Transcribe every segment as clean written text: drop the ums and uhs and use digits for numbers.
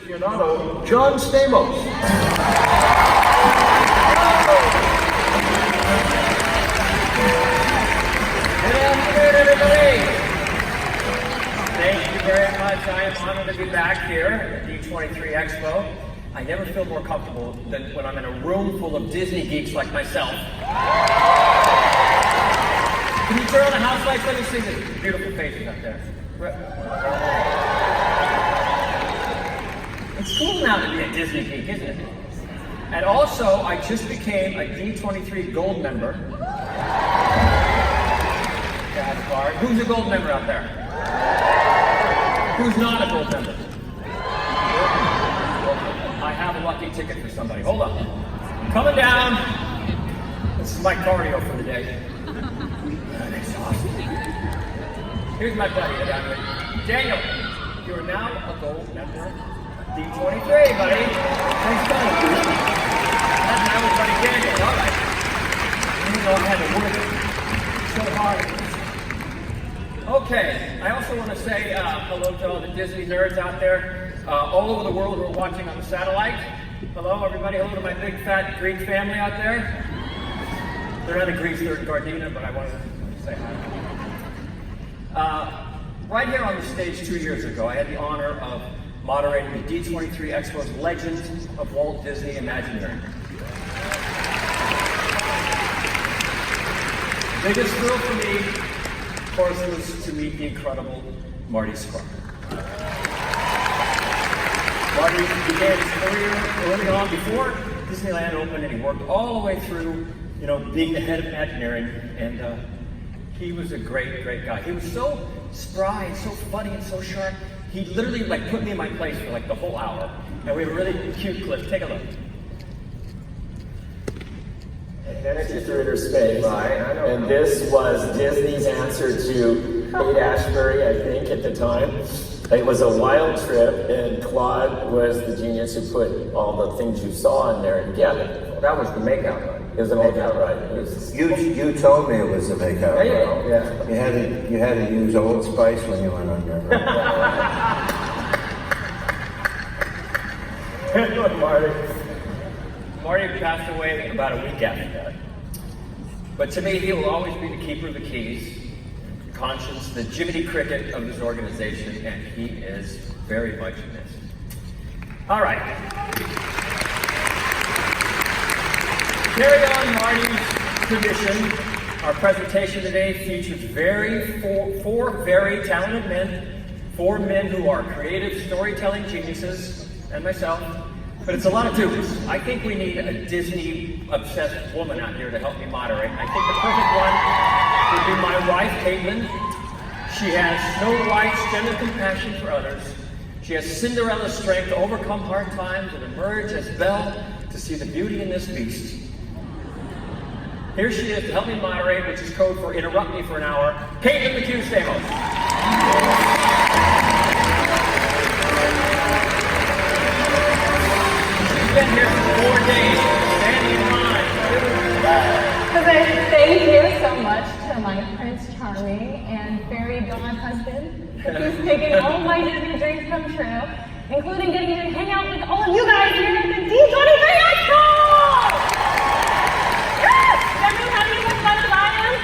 aficionado, John Stamos. Good afternoon, everybody. Thank you very much. I am honored to be back here at D23 EXPO. I never feel more comfortable than when I'm in a room full of Disney geeks like myself. Can you turn on the house lights? Let me see the beautiful faces up there. It's cool now to be a Disney geek, isn't it? And also, I just became a D23 Gold member. Who's a Gold member out there? Who's not a Gold member? I have a lucky ticket for somebody. Hold on. Coming down. This is my cardio for the day. That's awesome. Here's my buddy down here. Daniel, you are now a Gold member. D23, buddy. Thanks, buddy. That's my old buddy Daniel. All right. You know I had to work so hard. Okay. I also want to say hello to all the Disney nerds out there, all over the world who are watching on the satellite. Hello, everybody. Hello to my big fat Greek family out there. They're not in Greece, they're in Gardena, but I wanted to say hi. Right here on the stage 2 years ago, I had the honor of moderating the D23 EXPO's Legends of Walt Disney Imagineering. The biggest thrill for me, of course, was to meet the incredible Marty Sklar. Marty began his career early on before Disneyland opened, and he worked all the way through, you know, being the head of Imagineering, and he was a great, great guy. He was so spry and so funny and so sharp. He literally put me in my place for the whole hour, and we have a really cute clip. Take a look. And then it's through inner space. Right, and this was Disney's answer to Haight-Ashbury, I think, at the time. It was a wild trip, and Claude was the genius who put all the things you saw in there together. That was the makeout ride. It was a makeout ride. You told me it was a makeout ride. Yeah. You had to use Old Spice when you went on your ride. Look, Marty passed away about a week after that. But to me, he will always be the keeper of the keys, conscience, the Jiminy Cricket of this organization, and he is very much missed. All right. Carry on Marty's tradition. Our presentation today features four very talented men, 4 men who are creative storytelling geniuses, and myself. But it's a lot of twos. I think we need a Disney-obsessed woman out here to help me moderate. I think the perfect one would be my wife, Caitlin. She has Snow White's gentle compassion for others. She has Cinderella's strength to overcome hard times and emerge as Belle to see the beauty in this beast. Here she is to help me moderate, which is code for interrupt me for an hour, Caitlin McHugh Stamos. Been here for 4 days, standing in line. Thank you so much to my Prince Charming and fairy god husband. He's making all my Disney dreams come true, including getting to hang out with all of you guys here at the D23 EXPO! Yes! Everyone having as much fun as I am?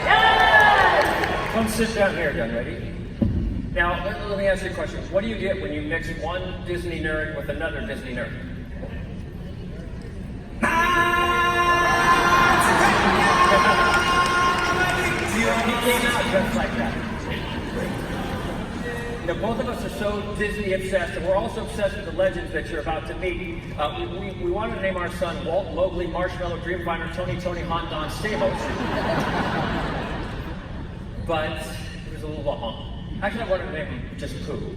Yes! Come sit down here, done ready? Now, let me ask you a question. What do you get when you mix one Disney nerd with another Disney nerd? He came out just like that. You know, both of us are so Disney obsessed, and we're also obsessed with the legends that you're about to meet. We wanted to name our son Walt, Mowgli, Marshmallow, Dreamfinder, Tony, Han, Don, Stamos. But it was a little long. Actually, I wanted to name him just Pooh.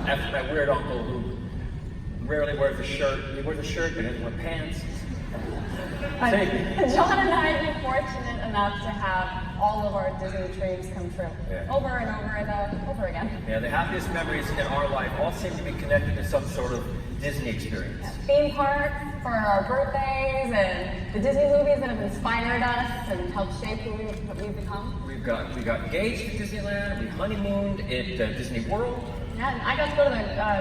After my weird uncle who rarely wears a shirt. He wears a shirt but doesn't wear pants. John and I have been fortunate enough to have all of our Disney dreams come true. Yeah. Over and over again. Yeah, the happiest memories in our life all seem to be connected to some sort of Disney experience. Yeah. Theme parks for our birthdays and the Disney movies that have inspired us and helped shape who we've become. We got engaged at Disneyland, we honeymooned at Disney World, Yeah, and I got to go to the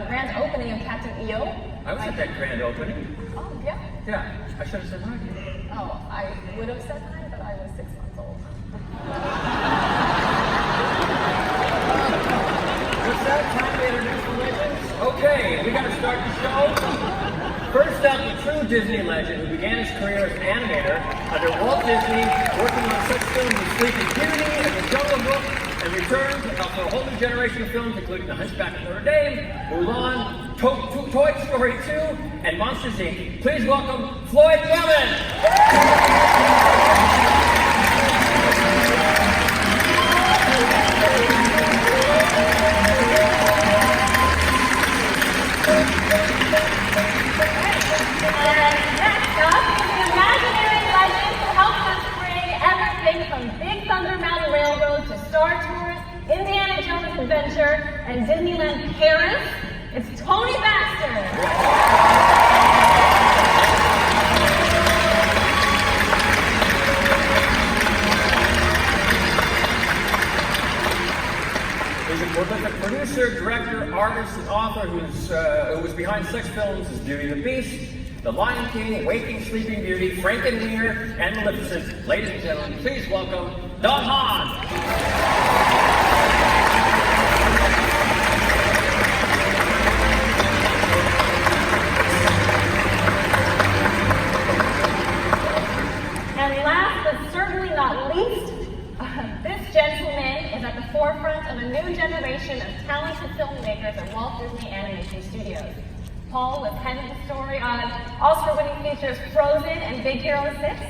grand opening of Captain EO. I was at that grand opening. Oh, yeah. Yeah, I should have said hi to you. Oh, I would have said hi, but I was 6 months old. What's that? Time to introduce the legends? Okay, we got to start the show. First up, the true Disney legend who began his career as an animator under Walt Disney, working on such films as Sleeping Beauty and The Jungle Book, and returned for a whole new generation of films, including The Hunchback of Notre Dame, Mulan, Toy Story 2, and Monsters, Inc. Please welcome Floyd Norman! Next up is the imaginary legend who helps us bring everything from Big Thunder Mountain Railroad to Star Tours, Indiana Jones Adventure, and Disneyland Paris. It's Tony Baxter. He's a prolific producer, director, artist, and author who was behind such films as Beauty and the Beast, The Lion King, Waking Sleeping Beauty, Frankenweenie, and Maleficent. Ladies and gentlemen, please welcome Don Hahn. And last but certainly not least, this gentleman is at the forefront of a new generation of talented filmmakers at Walt Disney Animation Studios. Paul was head of the story on Oscar-winning features Frozen and Big Hero 6.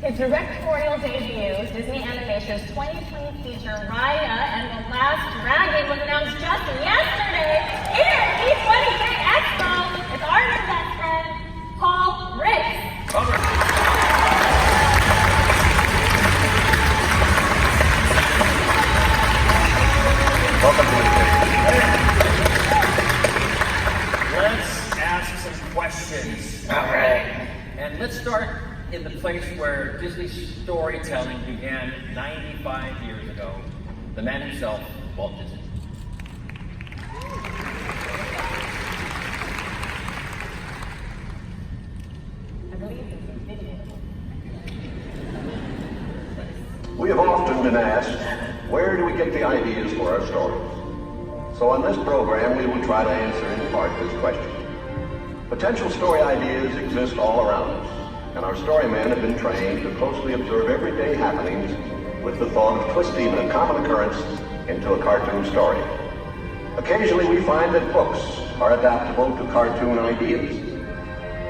His directorial debut, Disney Animation's 2020 feature Raya and the Last Dragon, was announced just yesterday here at D23 EXPO. It's our new best friend, Paul Briggs. Welcome to the Let's ask some questions. All right. And let's start in the place where Disney storytelling began 95 years ago. The man himself, Walt Disney. I believe it's a video. We have often been asked, where do we get the ideas for our stories? So on this program, we will try to answer in part this question. Potential story ideas exist all around us, and our storymen have been trained to closely observe everyday happenings with the thought of twisting a common occurrence into a cartoon story. Occasionally, we find that books are adaptable to cartoon ideas,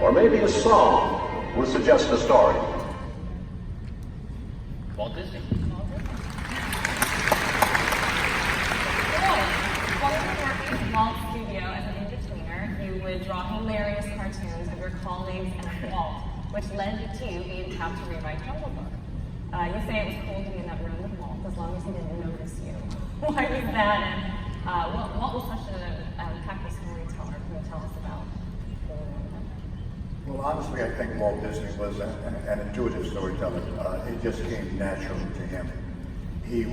or maybe a song will suggest a story. Walt Disney. Walt's studio as an entertainer, you would draw hilarious cartoons of your colleagues and of Walt, which led to you being tapped to rewrite Jungle Book. You say it was cool to be in that room with Walt as long as he didn't notice you. Why was that? And Walt was such an impactful storyteller. Can you tell us about Well, honestly, I think Walt Disney was an intuitive storyteller. It just came natural to him. He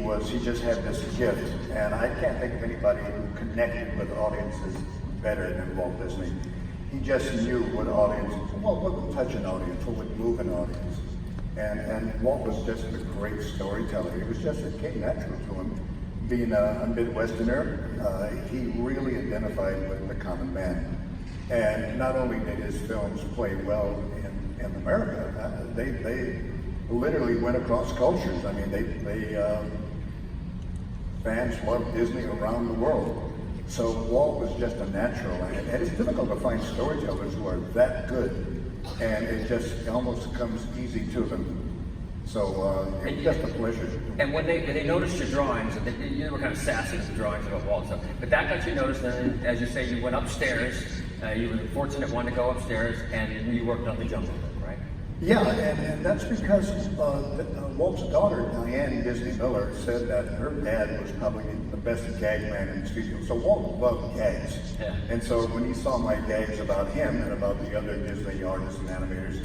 just had this gift, and I can't think of anybody who connected with audiences better than Walt Disney. He just knew what would touch an audience, what would move an audience. And Walt was just a great storyteller. It came natural to him. Being a Midwesterner, he really identified with the common man. And not only did his films play well in America, they literally went across cultures. I mean, fans loved Disney around the world. So Walt was just a natural, and it's difficult to find storytellers who are that good, and it just almost comes easy to them. So it's just a pleasure. And when they noticed your drawings, and you were kind of sassy with the drawings about Walt, so, but that got you noticed, and as you say, you went upstairs. You were the fortunate one to go upstairs, and you worked on the Jungle Book, right? Yeah, and that's because Walt's daughter, Diane Disney Miller, said that her dad was probably the best gag man in the studio. So Walt loved gags. Yeah. And so when he saw my gags about him and about the other Disney artists and animators,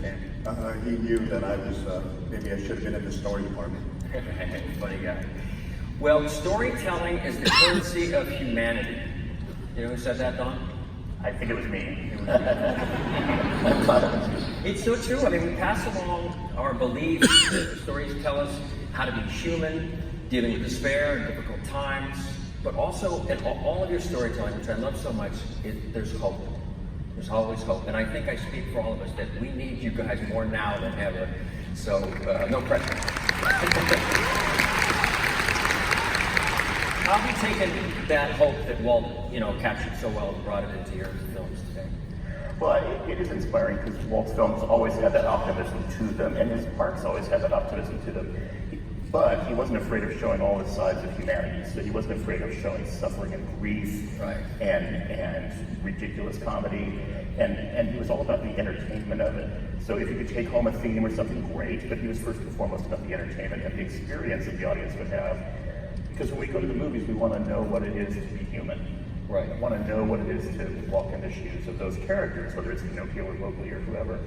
he knew that maybe I should have been in the story department. Funny guy. Well, storytelling is the currency of humanity. You know who said that, Don? I think it was me. It's so true. I mean, we pass along our beliefs. Stories tell us how to be human, dealing with despair and difficult times, but also in all of your storytelling, which I love so much, there's hope. There's always hope. And I think I speak for all of us that we need you guys more now than ever. So, no pressure. How have you taken that hope that Walt, captured so well and brought it into your films today? Well, it is inspiring because Walt's films always had that optimism to them, and his parks always had that optimism to them. But he wasn't afraid of showing all the sides of humanity. So he wasn't afraid of showing suffering and grief, right, and ridiculous comedy. And he was all about the entertainment of it. So if you could take home a theme or something, great, but he was first and foremost about the entertainment and the experience that the audience would have. Because when we go to the movies, we want to know what it is to be human. Right. We want to know what it is to walk in the shoes of those characters, whether it's Pinocchio or Mowgli or whoever.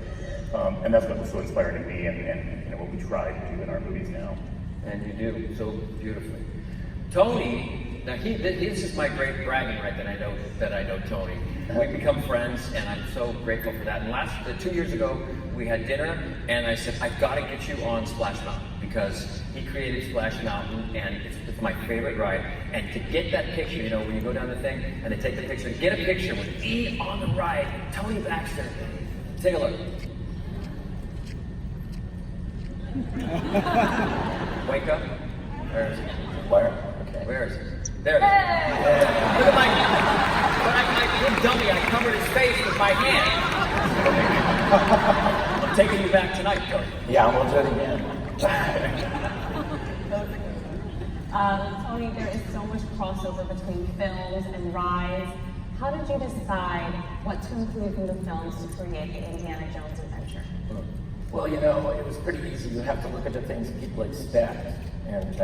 And that's what was so inspiring to me and what we try to do in our movies now. And you do so beautifully. Tony, now this is my great bragging right that I know Tony. We've become friends, and I'm so grateful for that. And 2 years ago, we had dinner, and I said, I've got to get you on Splash Mountain, because he created Splash Mountain, and it's my favorite ride. And to get that picture, when you go down the thing, and they take the picture, get a picture with me on the ride, Tony Baxter. Take a look. Wake up. Where is it? Where? Okay. Where is it? There it is. Look at my little dummy. I covered his face with my hand. I'm taking you back tonight, Tony. Yeah, we'll do it again. Tony, there is so much crossover between films and rides. How did you decide what to include from the films to create the Indiana Jones adventure? Well, it was pretty easy. You have to look at the things people expect and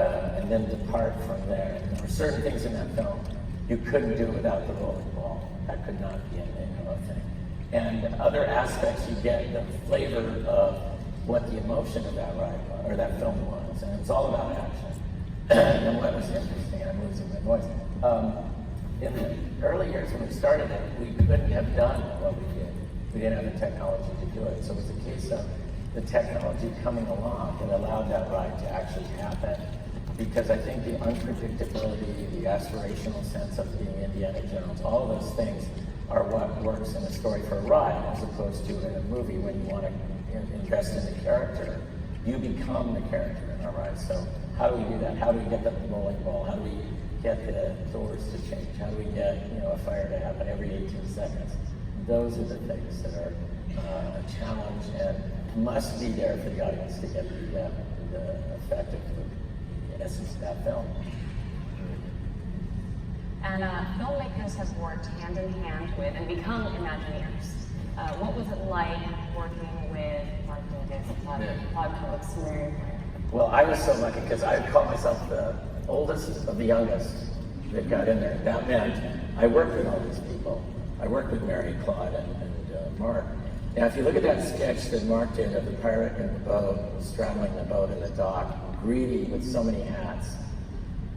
then depart from there. And there were certain things in that film you couldn't do without the rolling ball. That could not be a thing. And other aspects, you get the flavor of what the emotion of that ride was, or that film was. And it's all about action. And what was interesting, I'm losing my voice. In the early years when we started it, we couldn't have done what we did. We didn't have the technology to do it. So it was a case of the technology coming along and allowed that ride to actually happen. Because I think the unpredictability, the aspirational sense of being Indiana Jones, all of those things are what works in a story for a ride, as opposed to in a movie when you want to invest in the character. You become the character in our ride. So how do we do that? How do we get the rolling ball? How do we get the doors to change? How do we get a fire to happen every 18 seconds? Those are the things that are a challenge and must be there for the audience to get the effect of the essence of that film. And filmmakers have worked hand in hand with and become Imagineers. What was it like working with Mark Davis, Claude Brooks, Mary? Well, I was so lucky because I call myself the oldest of the youngest that got in there. That meant I worked with all these people. I worked with Mary, Claude, and Mark. Now, if you look at that sketch that Mark did of the pirate in the boat, straddling the boat in the dock, greedy with so many hats,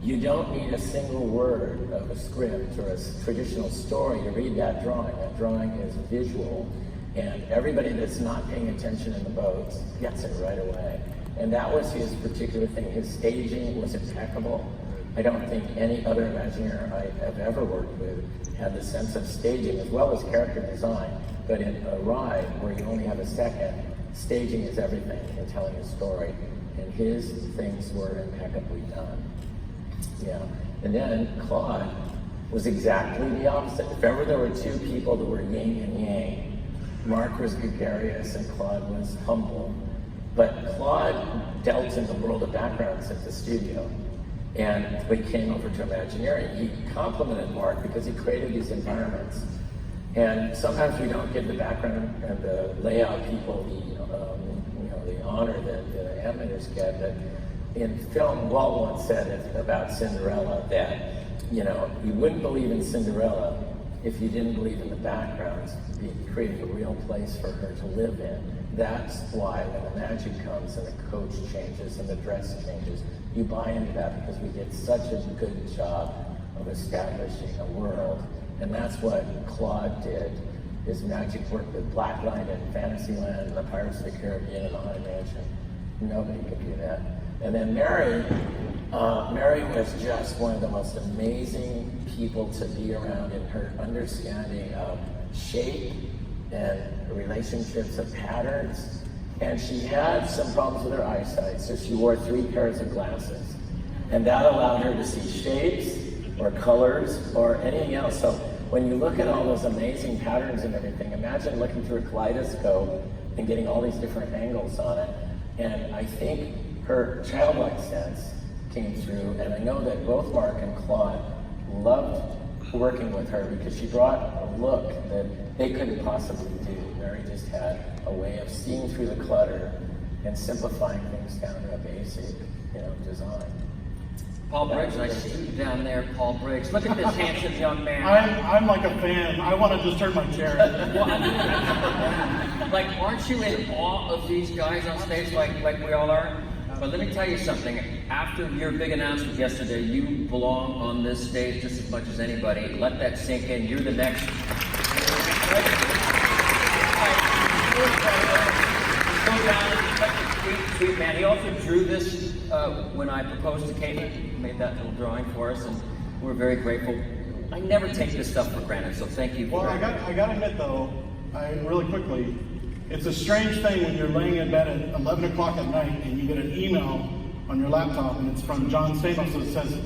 you don't need a single word of a script or a traditional story to read that drawing. That drawing is visual, and everybody that's not paying attention in the boat gets it right away. And that was his particular thing. His staging was impeccable. I don't think any other Imagineer I have ever worked with had the sense of staging as well as character design. But in a ride where you only have a second, staging is everything in telling a story. And his things were impeccably done. Yeah. And then Claude was exactly the opposite. If ever there were two people that were yin and yang, Mark was gregarious and Claude was humble. But Claude dealt in the world of backgrounds at the studio. And we came over to Imagineering. He complimented Mark because he created these environments. And sometimes we don't give the background and the layout people the honor that the animators get. But in film, Walt once said about Cinderella that you wouldn't believe in Cinderella if you didn't believe in the backgrounds, creating a real place for her to live in. That's why when the magic comes and the coach changes and the dress changes, you buy into that because we did such a good job of establishing a world And that's what Claude did. His magic worked with Blacklight and Fantasyland and the Pirates of the Caribbean and the Haunted Mansion. Nobody could do that. And then Mary was just one of the most amazing people to be around in her understanding of shape and relationships of patterns. And she had some problems with her eyesight, so she wore 3 pairs of glasses. And that allowed her to see shapes or colors or anything else. So when you look at all those amazing patterns and everything, imagine looking through a kaleidoscope and getting all these different angles on it. And I think her childlike sense came through, and I know that both Mark and Claude loved working with her because she brought a look that they couldn't possibly do. Mary just had a way of seeing through the clutter and simplifying things down to a basic, design. Paul Briggs, I see you down there, Paul Briggs. Look at this handsome young man. I'm like a fan. I want to just turn my chair. Like, aren't you in awe of these guys on stage like we all are? But let me tell you something. After your big announcement yesterday, you belong on this stage just as much as anybody. Let that sink in. You're the next. Go down, sweet man. He also drew this when I proposed to Caitlin. He made that little drawing for us, and we're very grateful. I never take this stuff for granted, so thank you. Well, I got to admit though, really quickly, it's a strange thing when you're laying in bed at 11 o'clock at night and you get an email on your laptop and it's from John Stamos that says,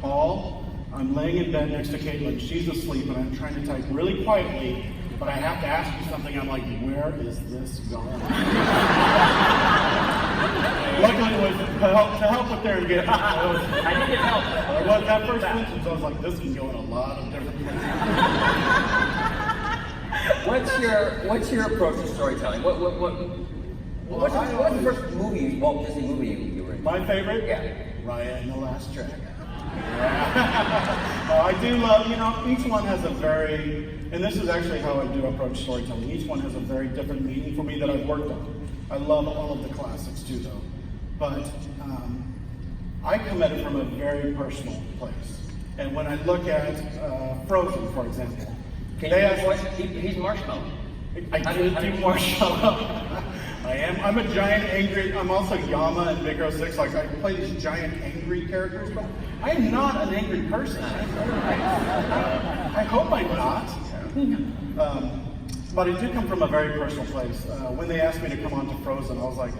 Paul, I'm laying in bed next to Caitlin. She's asleep and I'm trying to type really quietly, but I have to ask you something. I'm like, where is this going? Luckily, to help with their engagement. I needed help. That first instance, I was like, this can go in a lot of different places. What's your approach to storytelling? What's the first movie, Walt Disney movie you were in? My favorite? Yeah. Raya and the Last Dragon. I do love, each one has a very, and this is actually how I do approach storytelling. Each one has a very different meaning for me that I've worked on. I love all of the classics too, though. But I come at it from a very personal place. And when I look at Frozen, for example, he's Marshmallow. I did do Marshmallow. I'm a giant angry, I'm also Yama in Big Hero 6. Like, I play these giant angry characters, but I'm not an angry person. I hope I'm not. But I do come from a very personal place. When they asked me to come on to Frozen, I was like,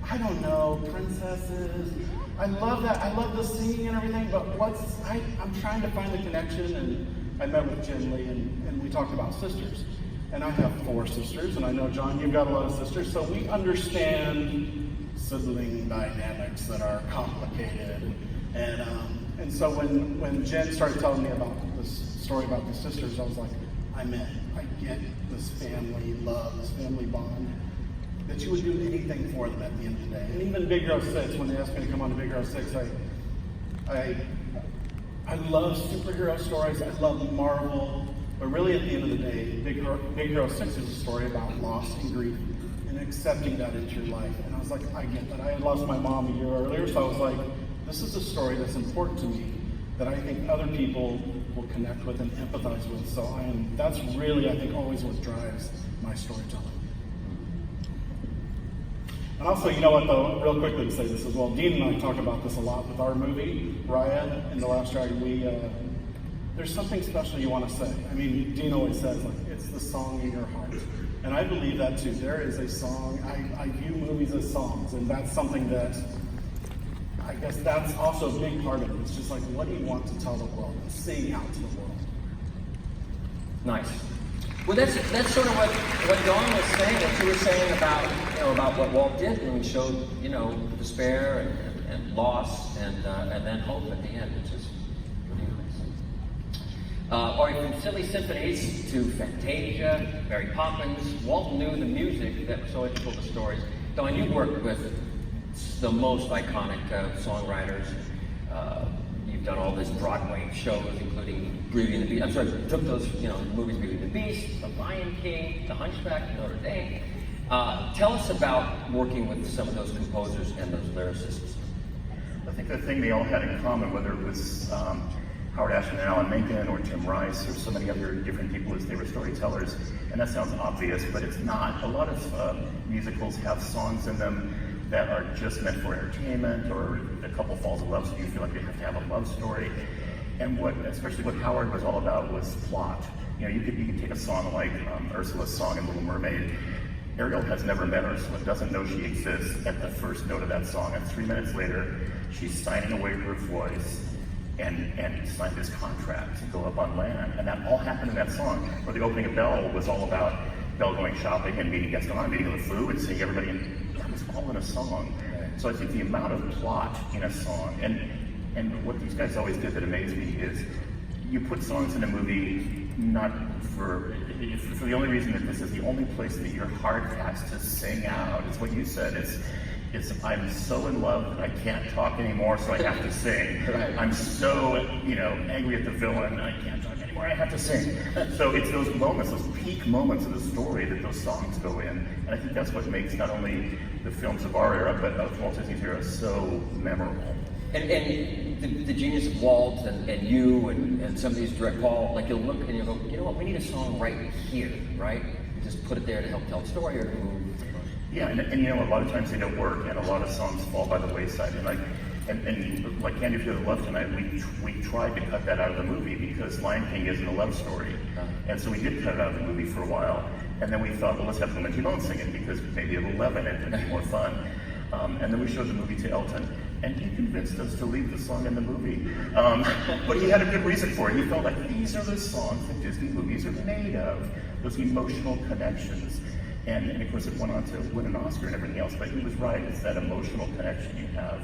I don't know, princesses. I love that. I love the singing and everything, but I'm trying to find the connection. And I met with Jen Lee and we talked about sisters. And I have 4 sisters, and I know, John, you've got a lot of sisters, so we understand sibling dynamics that are complicated. And so when Jen started telling me about this story about the sisters, I was like, I'm in. I get this family love, this family bond, that you would do anything for them at the end of the day. And even Big Hero 6, when they asked me to come on to Big Hero 6, I love superhero stories, I love Marvel, but really at the end of the day, Big Hero 6 is a story about loss and grief and accepting that into your life. And I was like, I get that. I had lost my mom a year earlier, so I was like, this is a story that's important to me that I think other people will connect with and empathize with. So that's really, I think, always what drives my storytelling. And also, you know what though, real quickly to say this as well, Dean and I talk about this a lot with our movie, Raya and the Last Dragon. There's something special you want to say. I mean, Dean always says, like, it's the song in your heart. And I believe that too. There is a song, I view movies as songs, and that's something that, I guess that's also a big part of it. It's just like, what do you want to tell the world and sing out to the world? Nice. Well, that's sort of what Dawn was saying, what you were saying about what Walt did when he showed, despair and loss and then hope at the end, which is really nice. Or from Silly Symphonies to Fantasia, Mary Poppins, Walt knew the music that was so integral to stories. Dawn, you worked with the most iconic songwriters. You've done all these Broadway shows, including Beauty and the Beast. I'm sorry, took those, movies, Beauty and the Beast, The Lion King, The Hunchback of Notre Dame. Tell us about working with some of those composers and those lyricists. I think the thing they all had in common, whether it was Howard Ashman and Alan Menken or Tim Rice or so many other different people as they were storytellers. And that sounds obvious, but it's not. A lot of musicals have songs in them that are just meant for entertainment, or a couple falls in love, so you feel like they have to have a love story. And especially what Howard was all about was plot. You know, you could take a song like Ursula's song in Little Mermaid. Ariel has never met Ursula, doesn't know she exists at the first note of that song, and 3 minutes later, she's signing away her voice and signed this contract to go up on land. And that all happened in that song. Or the opening of Belle was all about Belle going shopping and meeting Gaston, meeting LeFou, and seeing everybody, and that was all in a song. So I think the amount of plot in a song, and what these guys always did that amazed me is, you put songs in a movie not for the only reason that this is the only place that your heart has to sing out. It's what you said. It's I'm so in love that I can't talk anymore, so I have to sing. Right. I'm so, angry at the villain, I can't talk anymore, I have to sing. So it's those moments, those peak moments of the story that those songs go in. And I think that's what makes not only the films of our era, but of Walt Disney's era so memorable. And the genius of Walt and you and some of these direct Paul, like you'll look and you'll go, you know what, we need a song right here, right? Just put it there to help tell a story or to move. Yeah, and a lot of times they don't work, and a lot of songs fall by the wayside. And like Candy for the Love Tonight, we tried to cut that out of the movie because Lion King isn't a love story, and so we did cut it out of the movie for a while. And then we thought, well, let's have Clement Timon sing it because maybe it'll leaven it and be more fun. And then we showed the movie to Elton, and he convinced us to leave the song in the movie. But he had a good reason for it. He felt like these are the songs that Disney movies are made of, those emotional connections. And of course it went on to win an Oscar and everything else, but he was right. It's that emotional connection you have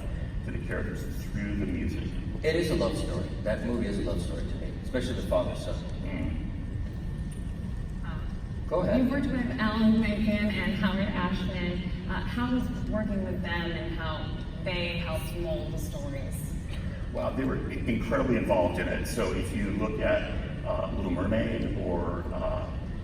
to the characters through the music. It is a love story. That movie is a love story to me, especially the father-son. Go ahead. You've worked with Alan Menken and Howard Ashman. How was working with them and how they helped mold the stories? Wow, they were incredibly involved in it. So if you look at Little Mermaid or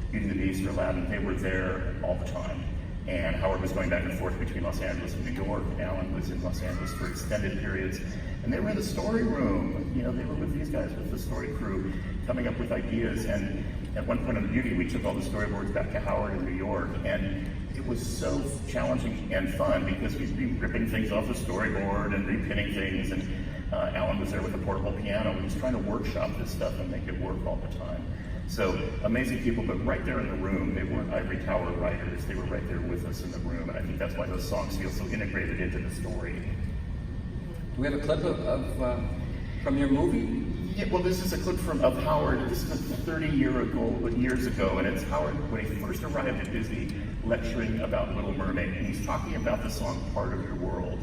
Beauty and the Beast or Aladdin, they were there all the time. And Howard was going back and forth between Los Angeles and New York, and Alan was in Los Angeles for extended periods. And they were in the story room. They were with these guys, with the story crew, coming up with ideas. And at one point on Beauty, we took all the storyboards back to Howard in New York, and it was so challenging and fun because we'd be ripping things off the storyboard and repinning things, and Alan was there with a portable piano. He was trying to workshop this stuff and make it work all the time. So amazing people, but right there in the room, they weren't ivory tower writers. They were right there with us in the room, and I think that's why those songs feel so integrated into the story. Do we have a clip of from your movie? Yeah, well, this is a clip of Howard. This is 30 years ago, and it's Howard when he first arrived at Disney, lecturing about Little Mermaid, and he's talking about the song "Part of Your World."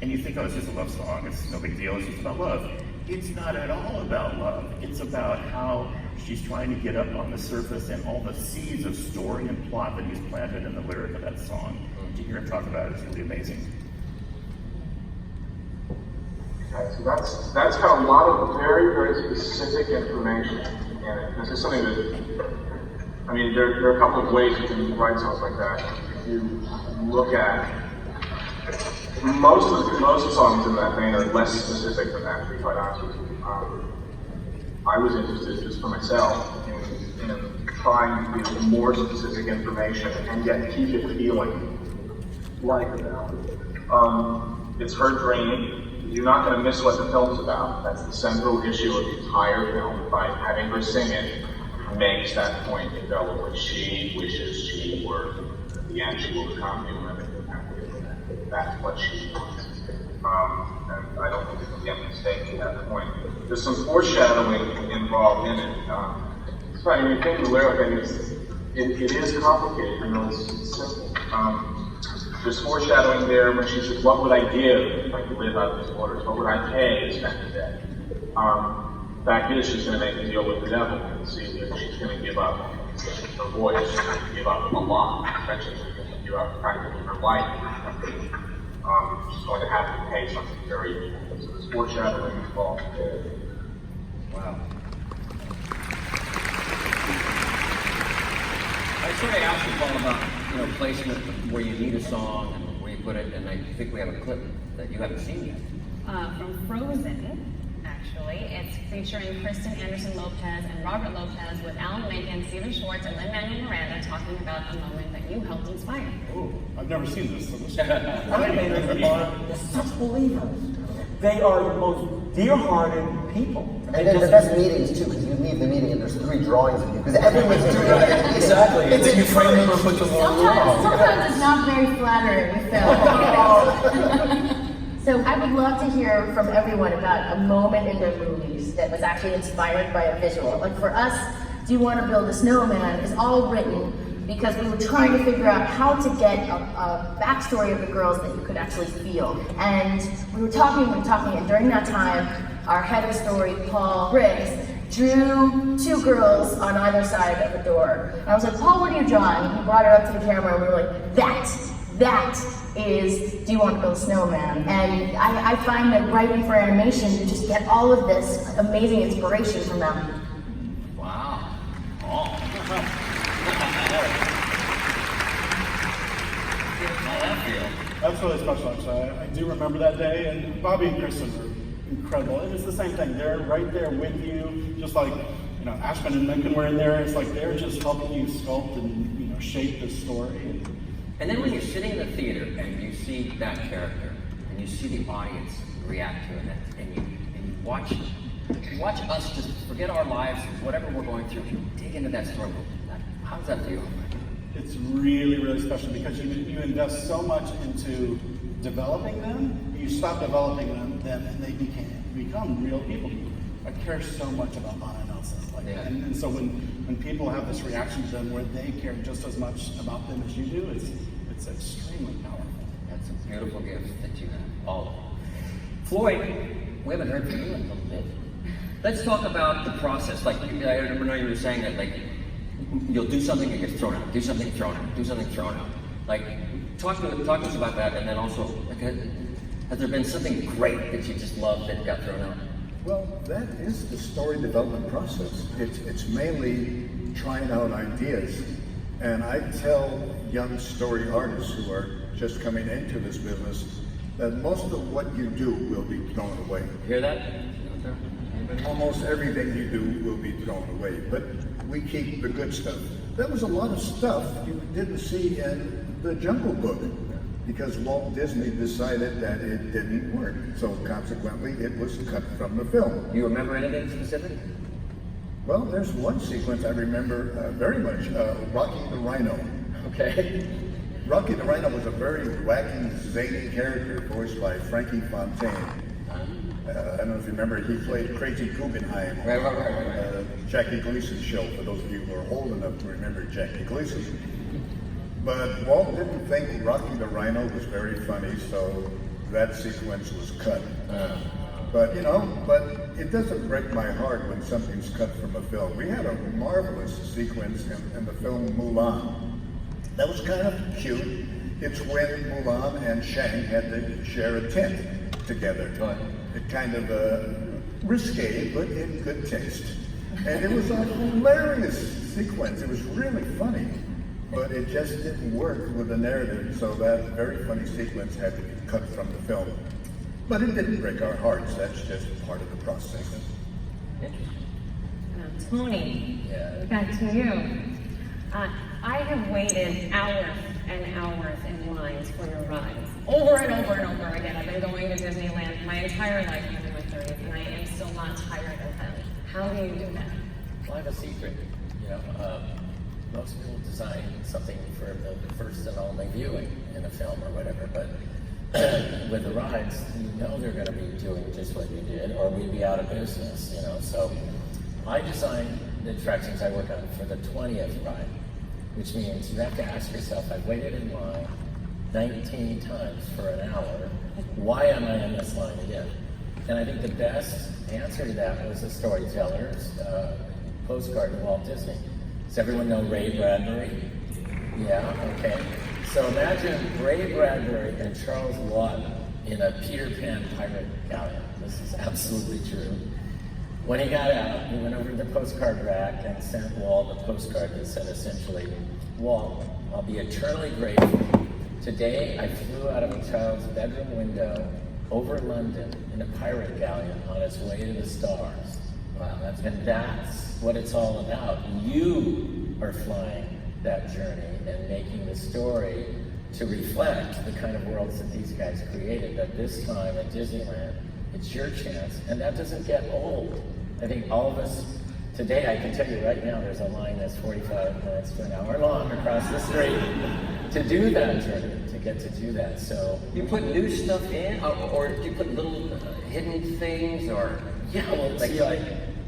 And you think, oh, it's just a love song. It's no big deal. It's just about love. It's not at all about love. It's about how she's trying to get up on the surface and all the seeds of story and plot that he's planted in the lyric of that song. To hear him talk about it is really amazing. Okay, so that's got a lot of very, very specific information in it. This is something that, there are a couple of ways you can write songs like that. If you look at most songs in that vein are less specific than that, to be quite honest with you. I was interested just for myself in trying to give more specific information and yet keep it feeling like a ballad. It's her dream. You're not going to miss what the film's about. That's the central issue of the entire film. By having her sing it, makes that point indelible. She wishes she were, at the end, she will become human. That's what she wants. And I don't think we can get mistaken at that point. There's some foreshadowing involved in it. It's funny, when you think of the lyric, it is complicated, even though it's simple. There's foreshadowing there when she says, what would I give if I could live out of these waters? What would I pay to spend the day? Fact is, she's going to make a deal with the devil and see that she's going to give up her voice, she's going to give up a lot, especially she's going to give up practically her life. She's going to have to pay something very important. So there's foreshadowing involved there. Wow. I sort of asked you, Paul, about placement where you need a song and where you put it, and I think we have a clip that you haven't seen yet. From Frozen, actually. actually. It's featuring Kristen Anderson Lopez and Robert Lopez with Alan Menken, Stephen Schwartz, and Lin-Manuel Miranda talking about a moment that you helped inspire. Oh, I've never seen this. Animators are such believers. They are the most dear-hearted people. And then the best meetings too, because you leave the meeting and there's 3 drawings of you, because everyone's doing it. Exactly. And then you frame them or put them on the wall. Sometimes it's not very flattering to film. So I would love to hear from everyone about a moment in their movies that was actually inspired by a visual. Like for us, Do You Want to Build a Snowman is all written because we were trying to figure out how to get a backstory of the girls that you could actually feel. And we were talking, and during that time, our head of story, Paul Briggs, drew 2 girls on either side of the door. And I was like, Paul, what are you drawing? And he brought it up to the camera, and we were like, that is Do You Want to Build a Snowman? And I find that writing for animation, you just get all of this amazing inspiration from them. Wow. Oh. That's really special, actually. I do remember that day, and Bobby and Kristen were incredible. And it's the same thing. They're right there with you, just like, you know, Ashman and Lincoln were in there. It's like they're just helping you sculpt and, you know, shape this story. And then when you're sitting in the theater and you see that character and you see the audience react to it, and you watch us just forget our lives, whatever we're going through, and dig into that story. How does that feel? It's really, really special because you invest so much into developing them. You stop developing them and they become real people. I care so much about Lana Nelson. And so when people have this reaction to them where they care just as much about them as you do, it's extremely powerful. That's a beautiful gift that you have, all of them. Floyd, we haven't heard from you in a little bit. Let's talk about the process. Like, I remember you were saying that, like, you'll do something that gets thrown out, do something thrown out, do something thrown out. Like, talk to us about that, and then also, like, has there been something great that you just loved that got thrown out? Well, that is the story development process. It's mainly trying out ideas. And I tell young story artists who are just coming into this business that most of what you do will be thrown away. Hear that? Almost everything you do will be thrown away, but we keep the good stuff. There was a lot of stuff you didn't see in the Jungle Book because Walt Disney decided that it didn't work. So consequently, it was cut from the film. You remember anything specific? Well, there's one sequence I remember very much, Rocky the Rhino. Okay. Rocky the Rhino was a very wacky, zany character voiced by Frankie Fontaine. I don't know if you remember, he played Crazy Guggenheim on Jackie Gleason's show, for those of you who are old enough to remember Jackie Gleason. But Walt didn't think Rocky the Rhino was very funny, so that sequence was cut. But, you know, it doesn't break my heart when something's cut from a film. We had a marvelous sequence in the film Mulan. That was kind of cute. It's when Mulan and Shang had to share a tent together. It kind of risque, but in good taste. And it was a hilarious sequence. It was really funny, but it just didn't work with the narrative, so that very funny sequence had to be cut from the film. But it didn't break our hearts. That's just part of the process. Tony, back to you. I have waited hours and hours in lines for your rides. Over and over and over again. I've been going to Disneyland my entire life, I'm in my 30s, and I am still not tired of them. How do you do that? Well, I have a secret. You know, most people design something for the first and only viewing in a film or whatever, but with the rides, you know they're going to be doing just what you did, or we'd be out of business, you know. So I designed the attractions I work on for the 20th ride, which means you have to ask yourself, I've waited in line 19 times for an hour, why am I in this line again? And I think the best answer to that was a storyteller's postcard to Walt Disney. Does everyone know Ray Bradbury? Yeah, okay. So imagine Ray Bradbury and Charles Watt in a Peter Pan pirate galleon. This is absolutely true. When he got out, he went over to the postcard rack and sent Walt a postcard that said essentially, Walt, I'll be eternally grateful. Today I flew out of a child's bedroom window over London in a pirate galleon on its way to the stars. Wow, and that's what it's all about. You are flying that journey and making the story to reflect the kind of worlds that these guys created. But this time at Disneyland, it's your chance, and that doesn't get old. I think all of us today, I can tell you right now, there's a line that's 45 minutes to an hour long across the street to do that journey, to get to do that. So you put new stuff in, or do you put little hidden things, or yeah, well, like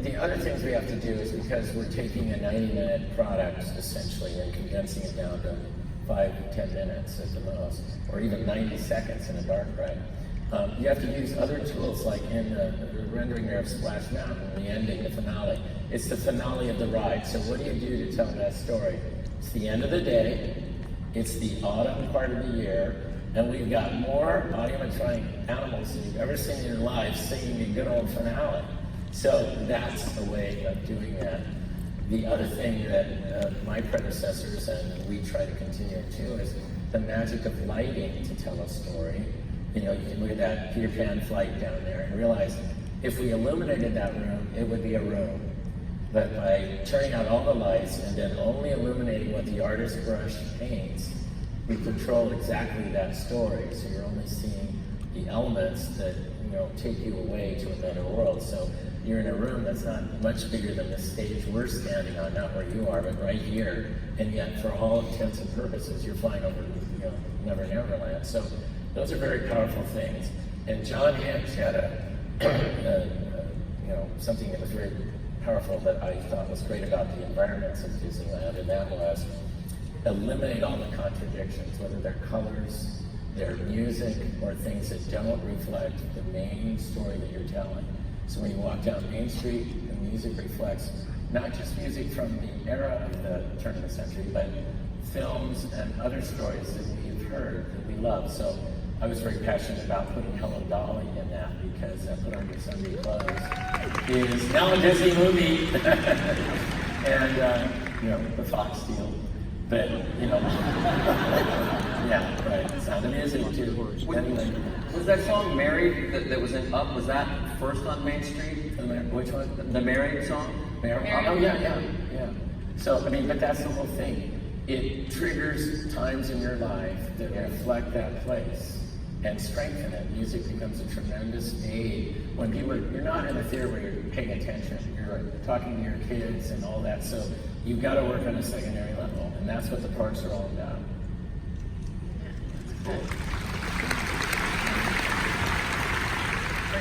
the other things we have to do is because we're taking a 90-minute product essentially and condensing it down to 5-10 minutes at the most, or even 90 seconds in a dark ride. You have to use other tools, like in the rendering there of Splash Mountain, the ending, the finale. It's the finale of the ride. So what do you do to tell that story? It's the end of the day, it's the autumn part of the year, and we've got more animatronic animals than you've ever seen in your life singing a good old finale. So that's a way of doing that. The other thing that my predecessors and we try to continue too is the magic of lighting to tell a story. You know, you can look at that Peter Pan flight down there and realize if we illuminated that room, it would be a room. But by turning out all the lights and then only illuminating what the artist brush paints, we control exactly that story. So you're only seeing the elements that, you know, take you away to another world. So you're in a room that's not much bigger than the stage we're standing on, not where you are, but right here. And yet, for all intents and purposes, you're flying over, you know, Never Never Land. So those are very powerful things. And John Hinch had you know, something that was very powerful that I thought was great about the environments of Disneyland, and that was eliminate all the contradictions, whether they're colors, their music, or things that don't reflect the main story that you're telling. So when you walk down Main Street, the music reflects not just music from the era of the turn of the century, but films and other stories that we've heard, that we love. So I was very passionate about putting Hello Dolly in that, because Put On Your Sunday Clothes is now a Disney movie. And, you know, the Fox deal. But, you know, yeah, right. Sound of Music too. Anyway. Was that song Married that was in Up, was that first on Main Street? Which one? The Married song? Married? Oh, yeah. So, I mean, but that's the whole thing. It triggers times in your life that reflect that place and strengthen it. Music becomes a tremendous aid. When people, you're not in a theater where you're paying attention, you're talking to your kids and all that, so you've got to work on a secondary level, and that's what the parks are all about. We're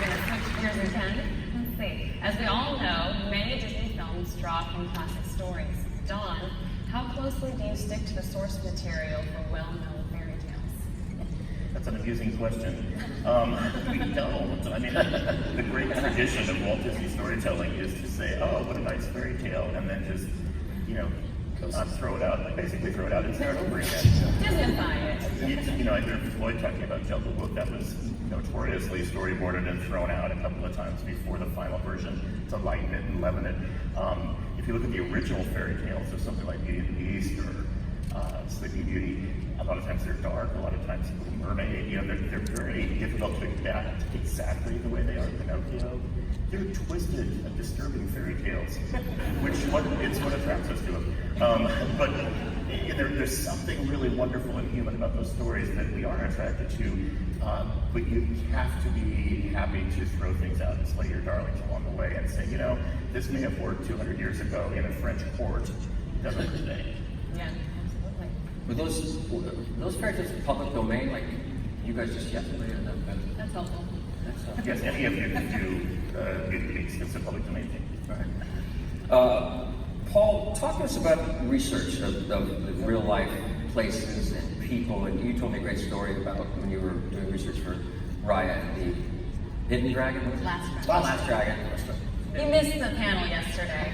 going to switch gears again. Let's see. As we all know, many Disney films draw from classic stories. Don, how closely do you stick to the source material for well-known fairy tales? That's an amusing question. We don't. I mean, the great tradition of Walt Disney storytelling is to say, oh, what a nice fairy tale, and then just, you know, throw it out, basically throw it out and start over again. Disneyfy it. You know, I heard Floyd talking about Jungle Book. That was notoriously storyboarded and thrown out a couple of times before the final version to lighten it and leaven it. If you look at the original fairy tales of something like Beauty and the Beast or Sleeping Beauty, a lot of times they're dark, a lot of times Little Mermaid, you know, they're very difficult to adapt exactly the way they are in Pinocchio. They're twisted and disturbing fairy tales, it's what attracts us to them. But there's something really wonderful and human about those stories that we are attracted to, but you have to be happy to throw things out and slay your darlings along the way and say, you know, this may have worked 200 years ago in a French court, it doesn't today. Yeah, absolutely. Were those fairy tales public domain, like you guys just yesterday or no? That's helpful. Yes, any of you can do it's a public domain thing. Paul, talk to us about research of the real life places and people, and you told me a great story about when you were doing research for Raya and the Hidden Dragon? Last Dragon. You missed the panel yesterday.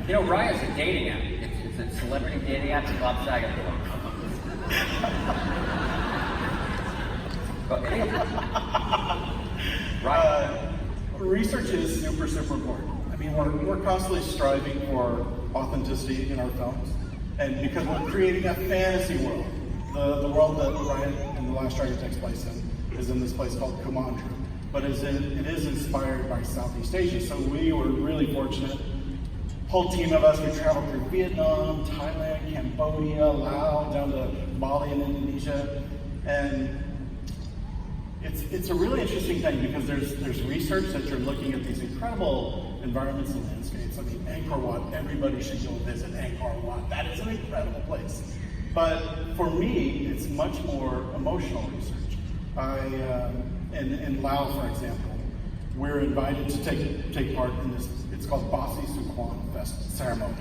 You know, Raya's a dating app. It's a celebrity dating app. Bob Saget. Research is super, super important. I mean, we're constantly striving for authenticity in our films, and because we're creating a fantasy world, the world that Raya and the Last Dragon takes place in, is in this place called Kumandra, but it is inspired by Southeast Asia. So we were really fortunate. Whole team of us, we traveled through Vietnam, Thailand, Cambodia, Laos, down to Bali and Indonesia, and it's a really interesting thing because there's research that you're looking at these incredible environments and landscapes. I mean, Angkor Wat, everybody should go visit Angkor Wat. That is an incredible place. But for me, it's much more emotional research. In Laos, for example, we're invited to take part in this. It's called Basi Suquan Fest ceremony,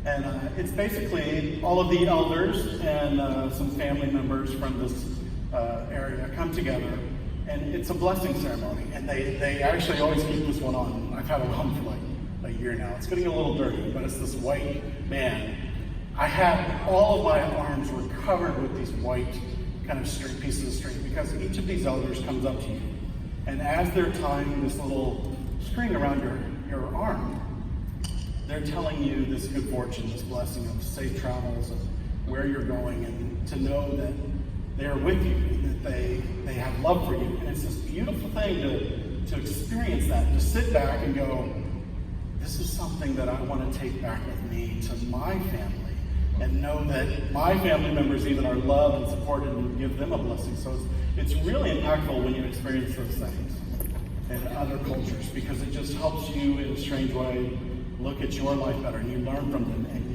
and it's basically all of the elders and some family members from this area come together, and it's a blessing ceremony. And they actually always keep this one on. I've had it on for like a year now. It's getting a little dirty, but it's this white man. I had all of my arms were covered with these white kind of string pieces of string because each of these elders comes up to you, and as they're tying this little string around your arm, they're telling you this good fortune, this blessing of safe travels, of where you're going, and to know that they're with you, and that they have love for you. And it's this beautiful thing to experience that, to sit back and go, this is something that I want to take back with me to my family, and know that my family members even are loved and supported and give them a blessing. So it's really impactful when you experience those things in other cultures, because it just helps you in a strange way look at your life better, and you learn from them, and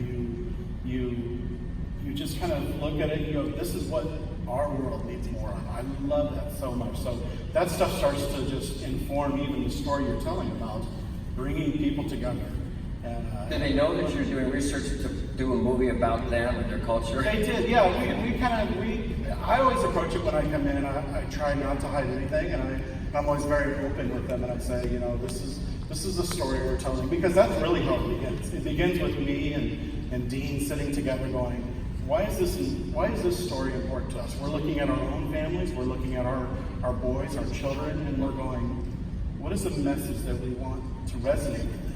you just kind of look at it and you go, this is what our world needs more of. I love that so much. So that stuff starts to just inform even the story you're telling about bringing people together. And did they know that you're doing research to do a movie about them and their culture? They did, yeah. I always approach it when I come in. I try not to hide anything, and I'm always very open with them, and I say, this is the story we're telling, because that's really how it begins. It begins with me and Dean sitting together going, why is this story important to us? We're looking at our own families, we're looking at our boys, our children, and we're going, what is the message that we want to resonate with them?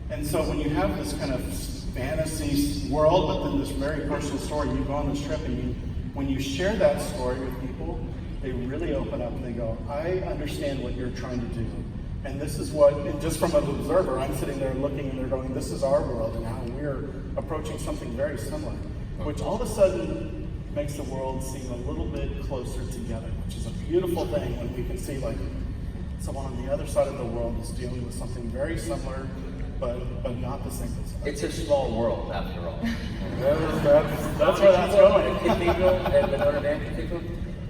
And so when you have this kind of fantasy world, but then this very personal story, you go on this trip, and when you share that story with people, they really open up and they go, I understand what you're trying to do. And this is what, and just from an observer, I'm sitting there looking and they're going, this is our world and how we're approaching something very similar, which all of a sudden makes the world seem a little bit closer together, which is a beautiful thing when we can see like someone on the other side of the world is dealing with something very similar, but not the same. It's a small world, after all. That's where that's going. And the Notre Dame Cathedral?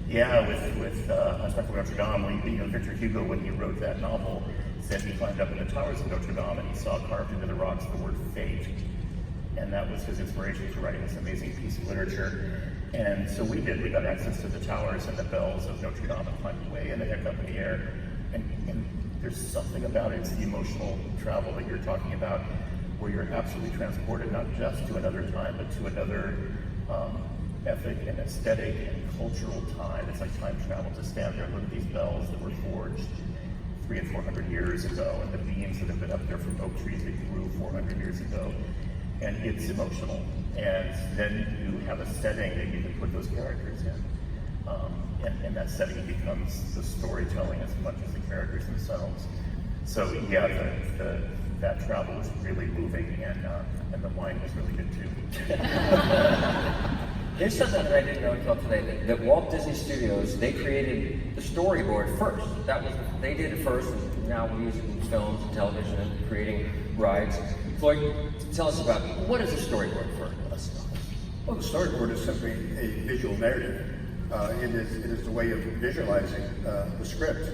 Yeah, with Untitled Notre Dame, Victor Hugo, when he wrote that novel, said he climbed up in the towers of Notre Dame and he saw carved into the rocks the word fate. And that was his inspiration for writing this amazing piece of literature. And so we did. We got access to the towers and the bells of Notre Dame and climbed way in the heck up in the air. And there's something about it, it's the emotional travel that you're talking about, where you're absolutely transported not just to another time, but to another ethic and aesthetic and cultural time. It's like time travel to stand there and look at these bells that were forged 300 and 400 years ago, and the beams that have been up there from oak trees that grew 400 years ago. And it's emotional. And then you have a setting that you can put those characters in. And that setting becomes the storytelling as much as the characters themselves. So yeah, that travel was really moving, and the wine was really good too. There's something that I didn't know until today, that Walt Disney Studios, they created the storyboard first. They did it first, and now we're using films and television and creating rides. Floyd, tell us about, what is a storyboard for us? Well, the storyboard is simply a visual narrative. It is the way of visualizing the script.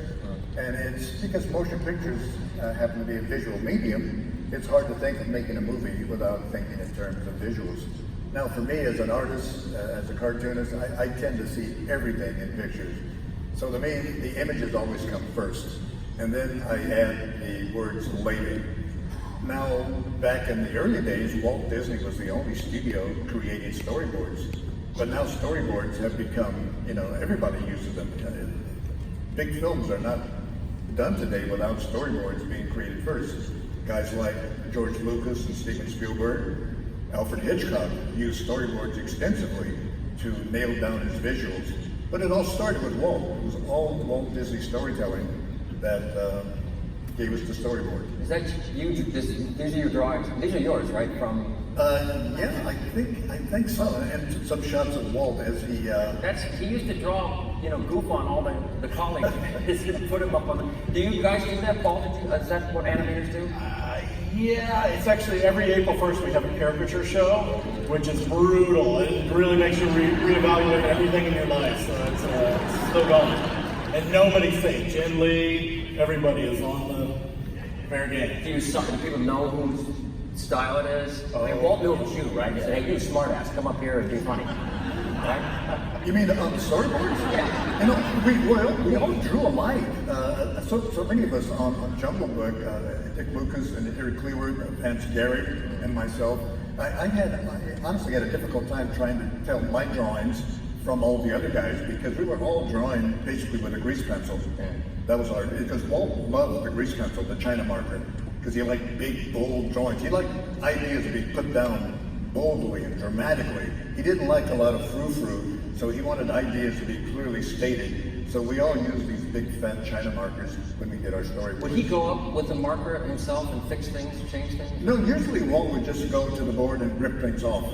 And it's because motion pictures happen to be a visual medium, it's hard to think of making a movie without thinking in terms of visuals. Now for me as an artist, as a cartoonist, I tend to see everything in pictures. So to me, the images always come first. And then I add the words later. Now, back in the early days, Walt Disney was the only studio creating storyboards. But now storyboards have become, everybody uses them. Big films are not done today without storyboards being created first. Guys like George Lucas and Steven Spielberg, Alfred Hitchcock used storyboards extensively to nail down his visuals. But it all started with Walt. It was all Walt Disney storytelling that gave us the storyboard. Is that you? These are your drawings. These are yours, right? From yeah, I think so. And some shots of Walt as he. He used to draw, goof on all the colleagues. Put him up on the. Do you guys do that, Paul? Is that what animators do? Yeah, it's actually every April 1st we have a caricature show, which is brutal. It really makes you reevaluate everything in your life. So it's still going. And nobody's safe. Jen Lee, everybody is on the fair game. Do people know whose style it is? I mean, Walt knew it was you, right? He said, hey, you smartass, come up here and be funny. Right? You mean on the storyboards? Yeah. We all drew alike. So many of us on Jungle Book, Dick Lucas and Eric Cleaward, Vance Gary, and myself. I honestly had a difficult time trying to tell my drawings from all the other guys because we were all drawing basically with a grease pencil. That was hard because Walt loved the grease pencil, the China marker, because he liked big, bold drawings. He liked ideas being put down boldly and dramatically. He didn't like a lot of frou-frou, so he wanted ideas to be clearly stated. So we all used these big, fat China markers when we did our storyboards. Would he go up with a marker himself and fix things, change things? No, usually Walt would just go to the board and rip things off.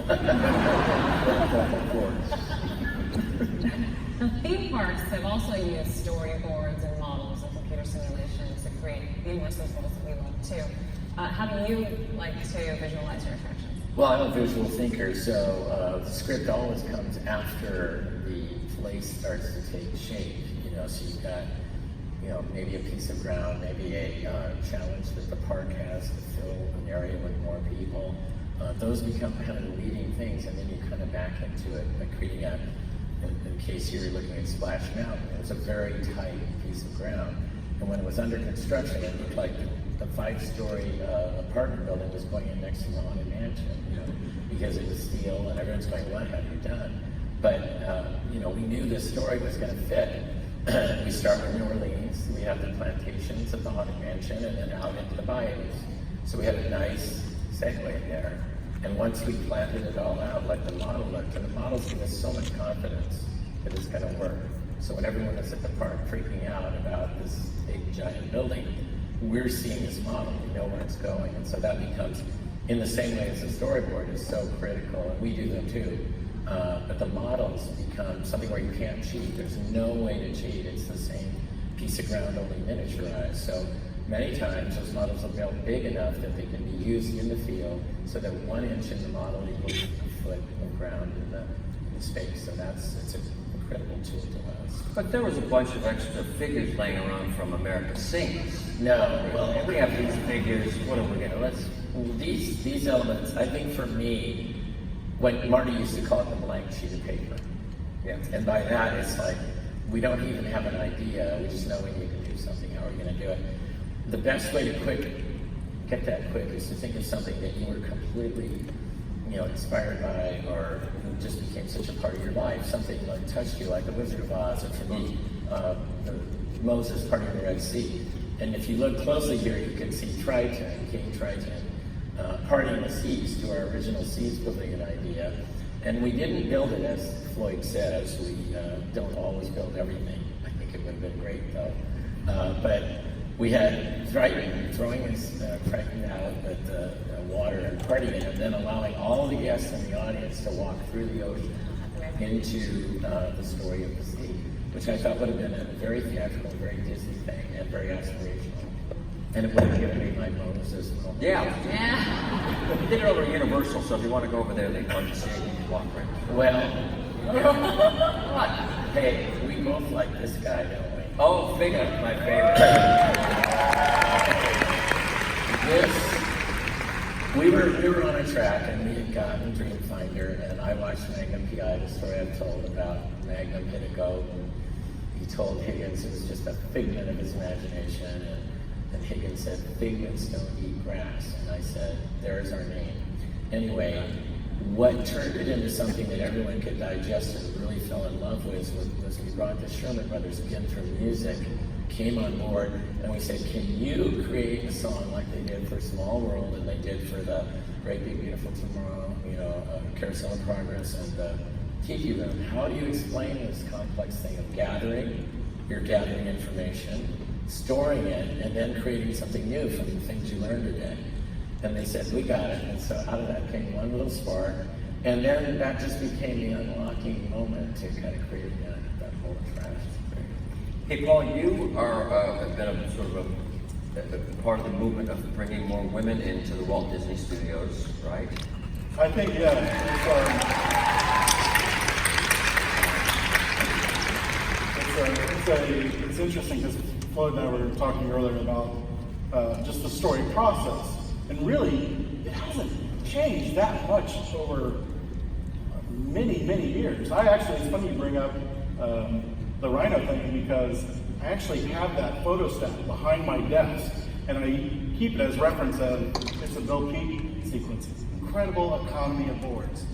Now, theme parks have also used storyboards and models and computer simulations to create the immersive worlds that we love too. How do you like to visualize your attractions? Well, I'm a visual thinker, so the script always comes after the place starts to take shape. So you've got, maybe a piece of ground, maybe a challenge that the park has to fill an area with more people. Those become kind of the leading things, and then you kind of back into it by creating in case you're looking at Splash Mountain, it was a very tight piece of ground. And when it was under construction, it looked like the 5-story apartment building was going in next to the Haunted Mansion, because it was steel, and everyone's going, what have you done? But, we knew this story was going to fit. We start with New Orleans, we have the plantations of the Haunted Mansion, and then out into the bayous. So we had a nice segue there. And once we planted it all out, like the model looked, and the models give us so much confidence that it's going to work. So when everyone is at the park freaking out about this big giant building, we're seeing this model, we know where it's going, and so that becomes, in the same way as the storyboard is so critical, and we do them too, but the models become something where you can't cheat. There's no way to cheat. It's the same piece of ground, only miniaturized. So many times those models are built big enough that they can be used in the field, so that 1 inch in the model equals a foot of ground in the space. So it's an incredible tool to us. But there was a bunch of extra figures laying around from America Sings. No, well, and we have these figures. What are we gonna? These elements. I think for me, when Marty used to call it the blank sheet of paper. Yeah. And by that, it's like we don't even have an idea. We just know we need to do something. How are we going to do it? The best way to get that quick is to think of something that you were completely, inspired by, or just became such a part of your life. Something like touched you, like the Wizard of Oz, or for me, the Moses parting the Red Sea. And if you look closely here, you can see Triton, King Triton, parting the seas to our original seas pavilion idea. And we didn't build it as Floyd says. We don't always build everything. I think it would have been great though. But we had Triton throwing his Triton out at the water and partying it, and then allowing all the guests in the audience to walk through the ocean into the story of the sea, which I thought would have been a very theatrical, very Disney thing, and very aspirational. And it would have given me my bonus as well. Yeah. We did it over at Universal, so if you want to go over there, they come to see it, you can walk right. Well, what? Hey, we both like this guy, don't we? Oh, Figure, my favorite. We were on a track, and we had gotten Dreamfinder, and I watched Magnum P.I., the story I've told about Magnum hit a goat, and he told Higgins it was just a figment of his imagination, and Higgins said, "Figments don't eat grass," and I said, "There's our name." Anyway, what turned it into something that everyone could digest and really fell in love with was we brought the Sherman Brothers again for music, came on board, and we said, can you create a song like they did for Small World and they did for the Great Big Beautiful Tomorrow, Carousel of Progress, and tiki room. How do you explain this complex thing of gathering? You're gathering information, storing it, and then creating something new from the things you learned today. And they said, we got it. And so out of that came one little spark. And then that just became the unlocking moment to kind of create that whole craft. Hey, Paul, you are have been a sort of a part of the movement of bringing more women into the Walt Disney Studios, right? I think, yeah. It's interesting because Floyd and I were talking earlier about just the story process. And really, it hasn't changed that much over many, many years. It's funny you bring up the rhino thing because I actually have that photo stat behind my desk and I keep it as reference of it's a Bill Peet sequence. Incredible economy of boards.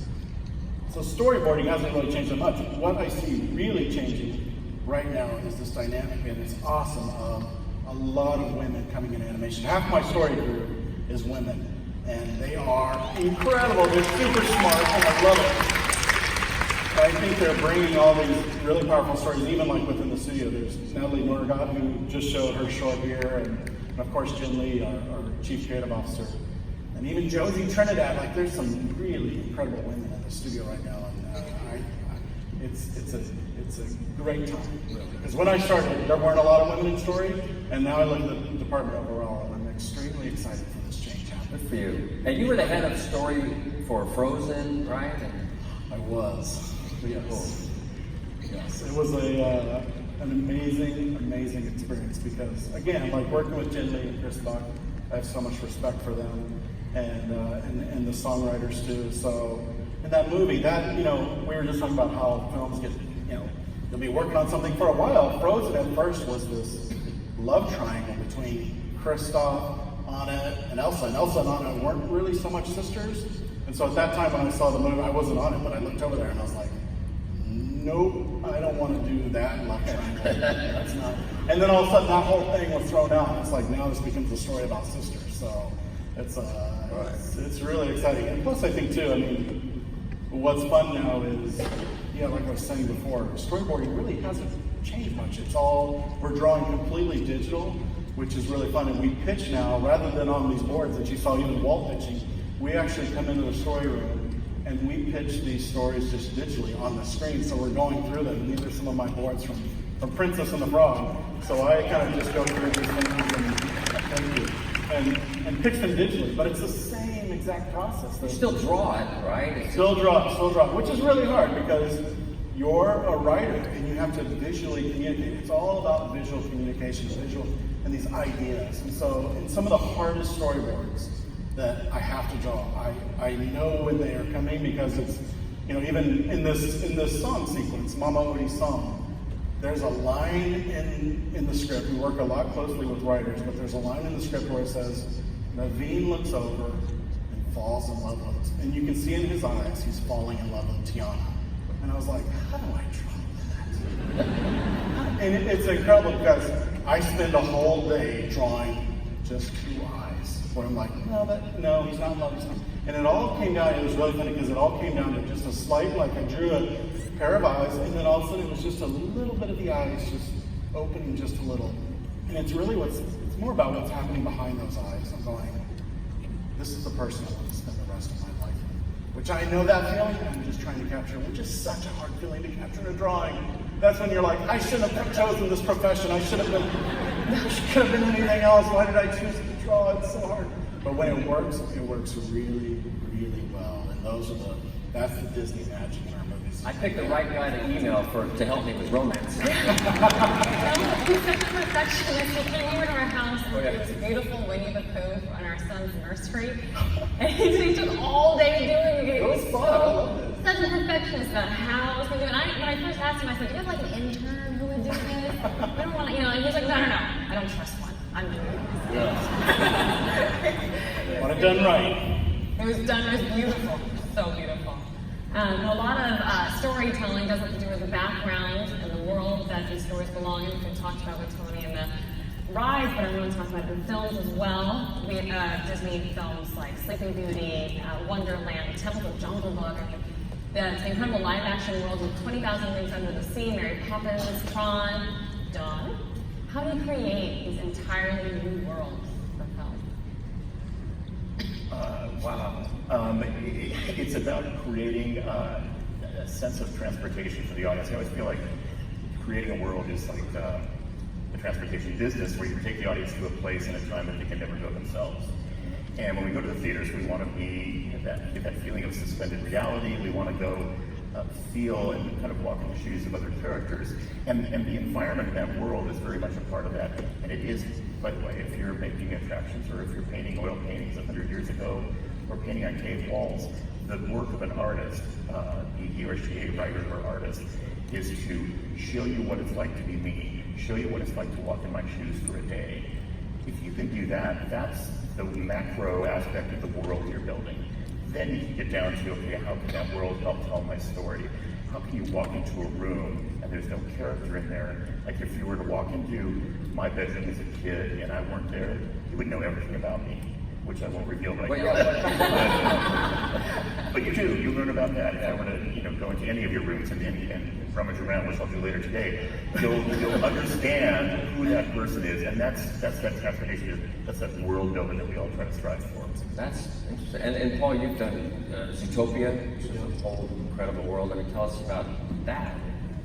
So storyboarding hasn't really changed that much. What I see really changing right now is this dynamic, and it's awesome. A lot of women coming in animation. Half my story crew is women, and they are incredible. They're super smart, and I love it. I think they're bringing all these really powerful stories, even like within the studio. There's Natalie Norgott, who just showed her short here, and of course Jin Lee, our Chief Creative Officer. And even Josie Trinidad, like there's some really incredible women in the studio right now. And it's a great time, really. Because when I started, there weren't a lot of women in story, and now I look at the department overall, and I'm extremely excited for this change happening. Good for you. And you were the head of story for Frozen, right? I was. Yes. Yes. It was an amazing experience because, again, like working with Jin Lee and Chris Buck, I have so much respect for them and the songwriters too. So in that movie, we were just talking about how films get, you'll be working on something for a while. Frozen at first was this love triangle between Kristoff, Anna, and Elsa. And Elsa and Anna weren't really so much sisters. And so at that time when I saw the movie, I wasn't on it, but I looked over there and I was like, nope, I don't want to do that love triangle. That's not. And then all of a sudden that whole thing was thrown out. It's like now this becomes a story about sisters. So it's really exciting. And plus I think too, what's fun now is, like I was saying before, storyboarding really hasn't changed much. We're drawing completely digital, which is really fun. And we pitch now, rather than on these boards that you saw even Walt pitching, we actually come into the story room and we pitch these stories just digitally on the screen. So we're going through them. And these are some of my boards from Princess and the Frog. So I kind of just go through these things and pitch them digitally. But it's the same exact process. You still draw it, right? Still draw, which is really hard because you're a writer and you have to visually communicate. It's all about visual communication, and these ideas. And so in some of the hardest storyboards that I have to draw, I know when they are coming because it's, even in this song sequence, Mama Odie's song, there's a line in the script. We work a lot closely with writers, but there's a line in the script where it says, Naveen looks over and falls in love with, and you can see in his eyes, he's falling in love with Tiana. And I was like, how do I draw that? And it's incredible because I spend a whole day drawing just 2 eyes, where I'm like, no, he's not in love, he's not. And it all came down, it was really funny because it all came down to just a slight, like I drew a pair of eyes, and then all of a sudden it was just a little bit of the eyes just opening just a little. And it's really it's more about what's happening behind those eyes. I'm going, this is the person I want to spend the rest of my life with. Which I know that feeling, and I'm just trying to capture, which is such a hard feeling to capture in a drawing. That's when you're like, I shouldn't have chosen this profession. I could have been anything else. Why did I choose to draw? It's so hard. But when it works really, really well. And that's the Disney magic in our movies. I picked the right guy to email to help me with romance. He's such a perfectionist. He came over to our house and there was a beautiful Winnie the Pooh on our son's nursery. And he took all day doing it. He was such a perfectionist about how it was going to do it. When I first asked him, I said, do you have like an intern who would do this? We don't want to, and he was like, no, I don't trust one. I'm doing it. Want it done right. It was beautiful. So beautiful. A lot of storytelling does have to do with the background and the world that these stories belong in. We talked about with Tony and the rides, but I want to talk about the films as well. We Disney films like Sleeping Beauty, Wonderland, Temple of Jungle Book. the incredible live action world with 20,000 Leagues Under the Sea, Mary Poppins, Tron. Don, how do you create these entirely new worlds for film? Wow. It's about creating a sense of transportation for the audience. I always feel like creating a world is like the transportation business, where you take the audience to a place and a time that they can never go themselves. And when we go to the theaters, we want to get that feeling of suspended reality. We want to go feel and kind of walk in the shoes of other characters. And the environment in that world is very much a part of that. And it is, by the way, if you're making attractions or if you're painting oil paintings 100 years ago or painting on cave walls, the work of an artist, he or she a writer or artist, is to show you what it's like to be me, show you what it's like to walk in my shoes for a day. If you can do that, that's the macro aspect of the world you're building. Then you can get down to, okay, how can that world help tell my story? How can you walk into a room and there's no character in there? Like if you were to walk into my bedroom as a kid and I weren't there, you would know everything about me, which I won't reveal right now. But you do, you learn about that. If I were to go into any of your rooms and rummage around, which I'll do later today, you'll understand who that person is, and that's that transformation, that's that world building that we all try to strive for. That's interesting. And Paul, you've done Zootopia, which is a whole incredible world. I mean, tell us about that.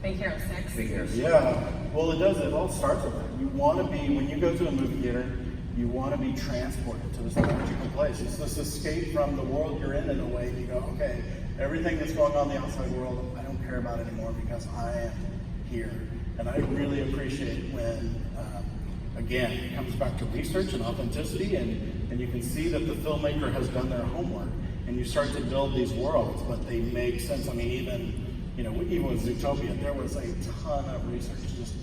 Big Hero 6. Big Hero 6. Yeah, well, it all starts with that. You want to be, when you go to a movie theater, you want to be transported to this magical place. It's this escape from the world you're in a way. You go, okay, everything that's going on in the outside world, I don't care about anymore because I am here. And I really appreciate when, again, it comes back to research and authenticity, and you can see that the filmmaker has done their homework, and you start to build these worlds, but they make sense. I mean, even with Zootopia, there was a ton of research just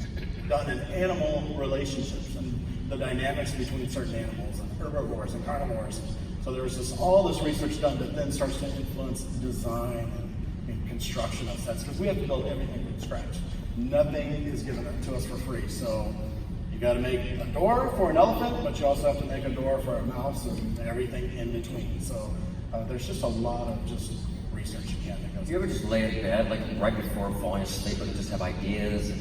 done in animal relationships and the dynamics between certain animals and herbivores and carnivores. So there was all this research done that then starts to influence design and construction of sets, because we have to build everything from scratch. Nothing is given to us for free. So you got to make a door for an elephant, but you also have to make a door for a mouse and everything in between. So there's just a lot of just research again. Do you ever just lay in bed, like right before falling asleep, and just have ideas?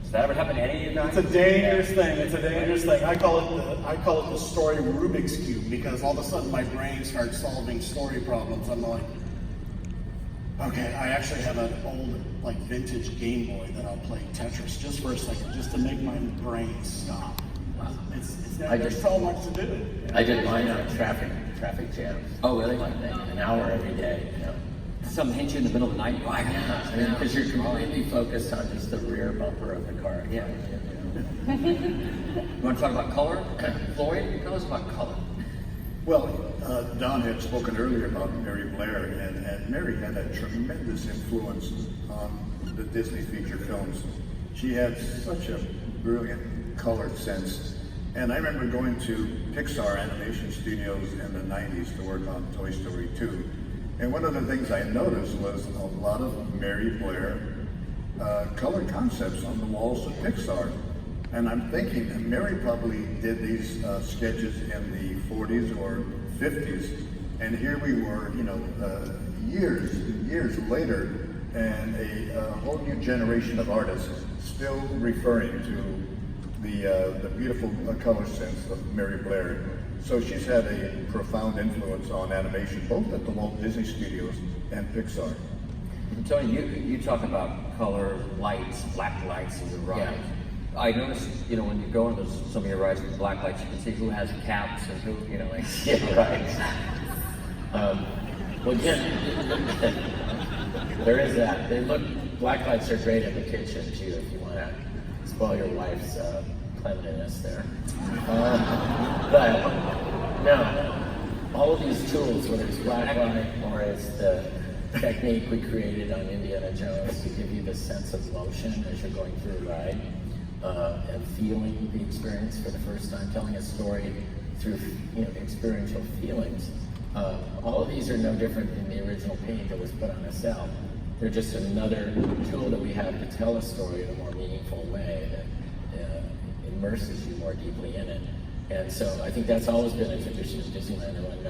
Does that ever happen to any of you guys? It's a dangerous thing. It's a dangerous thing. I call it the story Rubik's Cube, because all of a sudden my brain starts solving story problems. I'm like, okay, I actually have an old, like, vintage Game Boy that I'll play Tetris just for a second, just to make my brain stop. There's so much to do. I did mine on traffic jams. Oh, really? Like an hour every day, Something hit you in the middle of the night. Because you're completely focused on just the rear bumper of the car. Yeah. You want to talk about color? Floyd, tell us about color. Well, Don had spoken earlier about Mary Blair, and Mary had a tremendous influence on the Disney feature films. She had such a brilliant color sense. And I remember going to Pixar animation studios in the 90s to work on Toy Story 2. And one of the things I noticed was a lot of Mary Blair color concepts on the walls of Pixar. And I'm thinking that Mary probably did these sketches in the 40s or 50s. And here we were, years later, and a whole new generation of artists still referring to the beautiful color sense of Mary Blair. So she's had a profound influence on animation, both at the Walt Disney Studios and Pixar. Tony, you talk about color, lights, black lights in the ride. Yeah. I noticed, when you go into some of your rides with black lights, you can see who has caps and who, Yeah, right. Well, again, there is that. Black lights are great in the kitchen too, if you want to spoil your wife's cleanliness there. But no, all of these tools, whether it's black light or it's the technique we created on Indiana Jones to give you the sense of motion as you're going through a ride, and feeling the experience for the first time, telling a story through experiential feelings. All of these are no different than the original paint that was put on a cell. They're just another tool that we have to tell a story in a more meaningful way that immerses you more deeply in it. And so I think that's always been a tradition of Disneyland. And when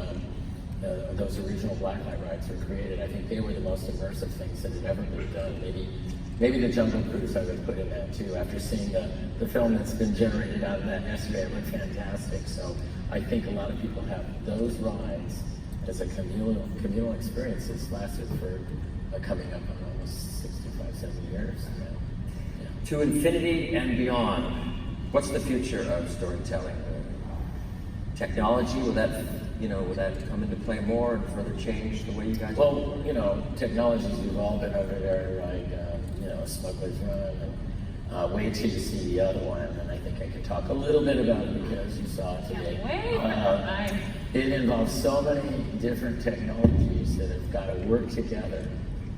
those original blacklight rides were created. I think they were the most immersive things that had ever been done. Maybe the Jungle Cruise I would put in that too. After seeing the film that's been generated out of that yesterday, it looked fantastic. So I think a lot of people have those rides as a communal experience that's lasted for coming up on almost 65, 70 years. Yeah. To infinity and beyond, what's the future of storytelling? Technology, will that come into play more and further change the way you guys? Well, technology's evolved over there, like Smuggler's Run, and wait till you see the other one, and I think I could talk a little bit about it because you saw it today. It involves so many different technologies that have got to work together,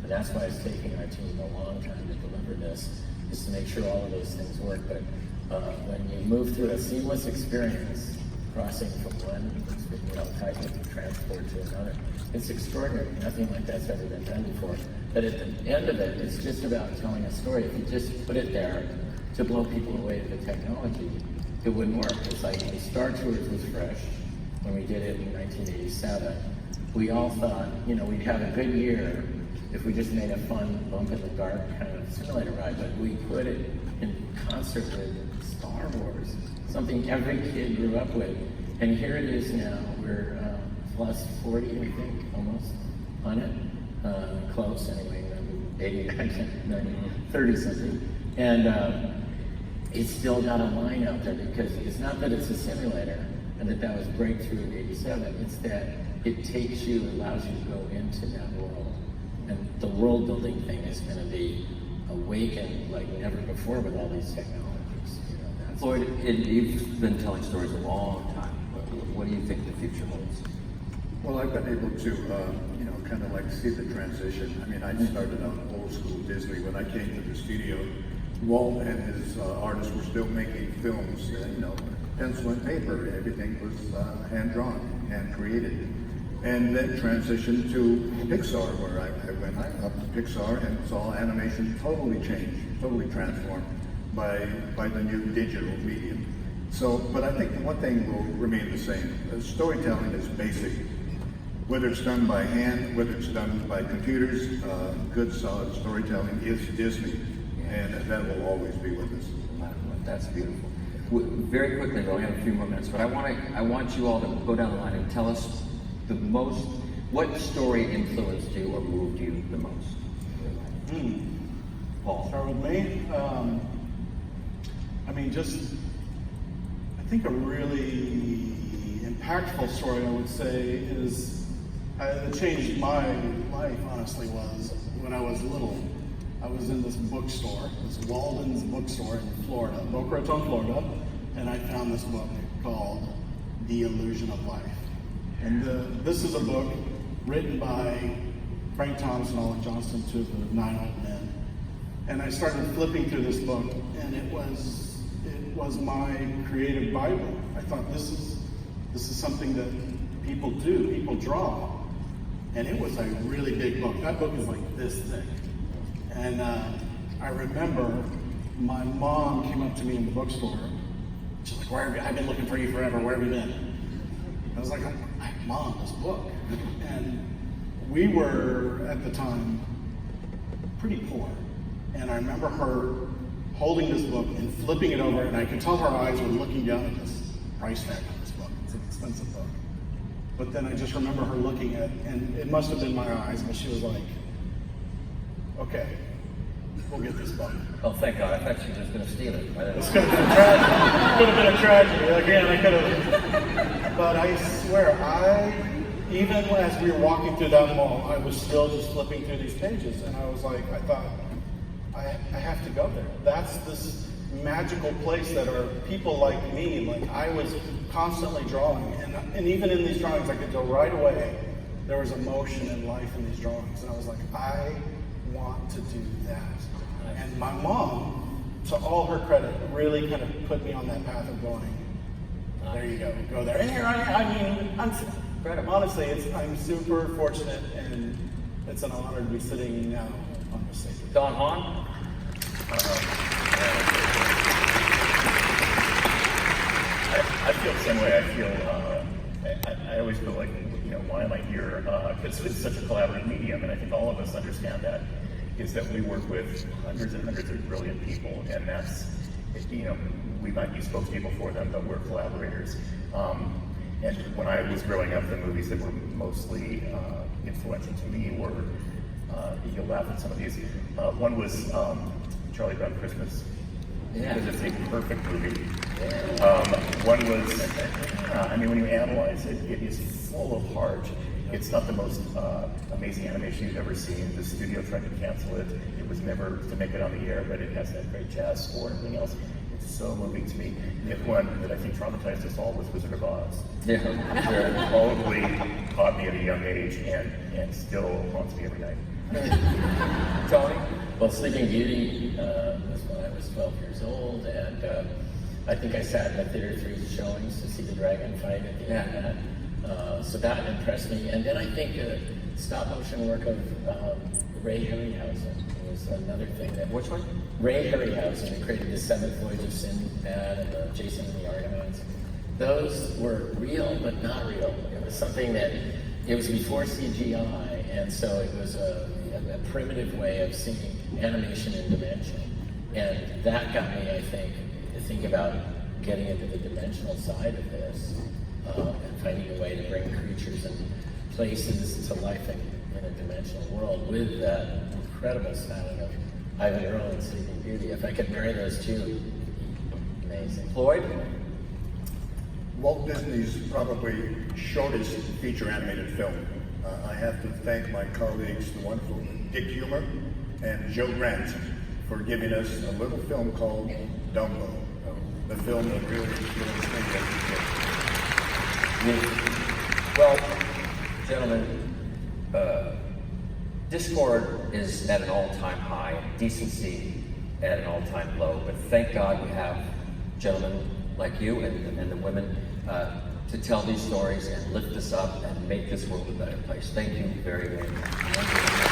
and that's why it's taking our team a long time to deliver this, is to make sure all of those things work. But when you move through a seamless experience, crossing from one type of transport to another, it's extraordinary. Nothing like that's ever been done before. But at the end of it, it's just about telling a story. If you just put it there to blow people away to the technology, it wouldn't work. It's like when Star Tours was fresh, when we did it in 1987, we all thought, we'd have a good year if we just made a fun bump in the dark kind of simulator ride, but we put it in concert with Star Wars, something every kid grew up with. And here it is now. We're plus 40, I think, almost on it. Close, anyway, 89, 30 something. And it's still got a line out there because it's not that it's a simulator and that was breakthrough in 87. It's that it takes you, allows you to go into that world. And the world building thing is going to be awakened like never before with all these technologies. Floyd, you've been telling stories a long time. What do you think the future holds? Well, I've been able to, kind of like see the transition. I mean, I started out old school Disney. When I came to the studio, Walt and his artists were still making films, pencil and paper. Everything was hand-drawn, hand-created. And then transitioned to Pixar, where I went up to Pixar and saw animation totally change, totally transformed by the new digital medium. So, but I think one thing will remain the same. Storytelling is basic. Whether it's done by hand, whether it's done by computers, good solid storytelling is Disney. And that will always be with us. That's beautiful. Very quickly, though, we have a few more minutes, but I want you all to go down the line and tell us what story influenced you or moved you the most? Paul. Start with me. I think a really impactful story, I would say, is that changed my life, honestly, was when I was little. I was in this bookstore, this Walden's bookstore in Florida, Boca Raton, Florida, and I found this book called The Illusion of Life. And this is a book written by Frank Thomas and Olin Johnston, two of the 9 old men. And I started flipping through this book, and it was my creative Bible. I thought this is something that people do, people draw. And it was a really big book. That book is like this thick. And I remember my mom came up to me in the bookstore. She's like, "Where have you? I've been looking for you forever. Where have you been?" I was like, "Mom, this book." And we were at the time pretty poor. And I remember her holding this book and flipping it over, and I could tell her eyes were looking down at this price tag on this book. It's an expensive book. But then I just remember her looking at, and it must have been my eyes, but she was like, "Okay, we'll get this book." Oh, thank God. I thought she was just going to steal it. This could have been tragic. Could have been a tragedy. Again, I could have. But I swear, even as we were walking through that mall, I was still just flipping through these pages, and I was like, I thought, I have to go there. That's this magical place that are people like me. Like, I was constantly drawing, and even in these drawings, I could tell right away there was emotion and life in these drawings, and I was like, I want to do that. And my mom, to all her credit, really kind of put me on that path of going, there you go there. And here honestly, I'm super fortunate, and it's an honor to be sitting now on the stage. Don Hahn? I feel the same way. I always feel like, why am I here? Because it's such a collaborative medium, and I think all of us understand that, is that we work with hundreds and hundreds of brilliant people, and that's, you know, we might be spokespeople for them, but we're collaborators. And when I was growing up, the movies that were mostly influential to me were, you'll laugh at some of these. One was Charlie Brown Christmas, because it's a perfect movie. One was, I mean, when you analyze it, it is full of heart. It's not the most amazing animation you've ever seen. The studio tried to cancel it. It was never to make it on the air, but it has that great jazz score and everything else. It's so moving to me. The one that I think traumatized us all was Wizard of Oz. Yeah, Where probably caught me at a young age and still haunts me every night. Tony? Well, Sleeping Beauty was when I was 12 years old, and I think I sat in the theater 3 showings to see the dragon fight at the end of that. So that impressed me. And then I think stop motion work of Ray Harryhausen was another thing that... Which one? Ray Harryhausen, who created the Seventh Voyage of Sinbad and the Jason and the Argonauts. Those were real, but not real. It was something that, it was before CGI, and so it was a primitive way of seeing animation in dimension. And that got me, I think, to think about getting into the dimensional side of this, and finding a way to bring creatures and places to life in a dimensional world with that incredible styling of Ivan Earl and Sleeping Beauty. If I could marry those two, amazing. Floyd? Walt Disney's probably shortest feature animated film. I have to thank my colleagues, the wonderful Dick Humer and Joe Grant, for giving us a little film called Dumbo. The film that really influenced me as a kid. Well, gentlemen, discord is at an all-time high, decency at an all-time low, but thank God we have gentlemen like you and the women to tell these stories and lift us up and make this world a better place. Thank you very, very much.